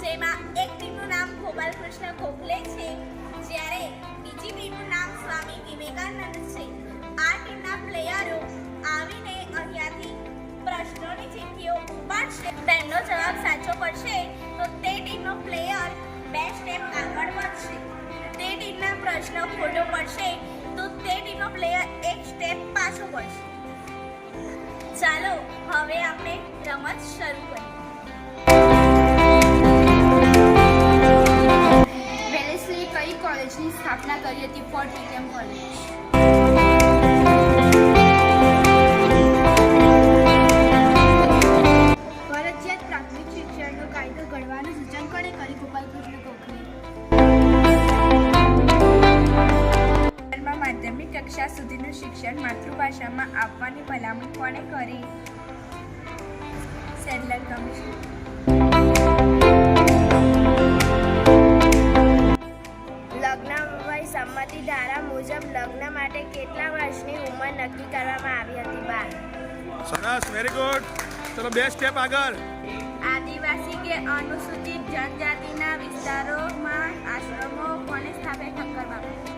જેમાં એક ટીમનું નામ ગોપાલકૃષ્ણ ગોખલે છે, જ્યારે બીજી ટીમનું નામ સ્વામી વિવેકાનંદ છે. આ ટીમના પ્લેયરો આવીને અહીંયાથી પ્રશ્નોની ચીઠીઓ ઉપાડશે. તેમનો જવાબ સાચો પડશે તો તે ટીમનો પ્લેયર 2 સ્ટેપ આગળ વધશે. તે ટીમના પ્રશ્ન ખોટો પડશે તો તે ટીમનો પ્લેયર 1 સ્ટેપ પાછો પડશે. ચાલો હવે આપણે રમત શરૂ કરીએ. વેલેસ્લીએ કઈ કોલેજની સ્થાપના કરી હતી? Fort William college. ફરજિયાત પ્રાથમિક શિક્ષણનો કાયદો ઘડવાનું સૂચન કોણે કર્યું? ગોપાલકૃષ્ણ ગોખલે. માધ્યમિક કક્ષા સુધીનું શિક્ષણ માતૃભાષામાં આપવાની ભલામણ કોણે કરી? સેડલર કમિશન. લગ્ન વય સંમતિ ધારા મુજબ લગ્ન માટે કેટલા વર્ષની ઉંમર નક્કી કરવામાં આવી હતી? 12. સરસ, વેરી ગુડ. ચલો 2 સ્ટેપ આગળ. આદિવાસી કે અનુસૂચિત જનજાતિના વિસ્તારોમાં આશ્રમો કોણે સ્થાપિત? ઠક્કર બાપુ.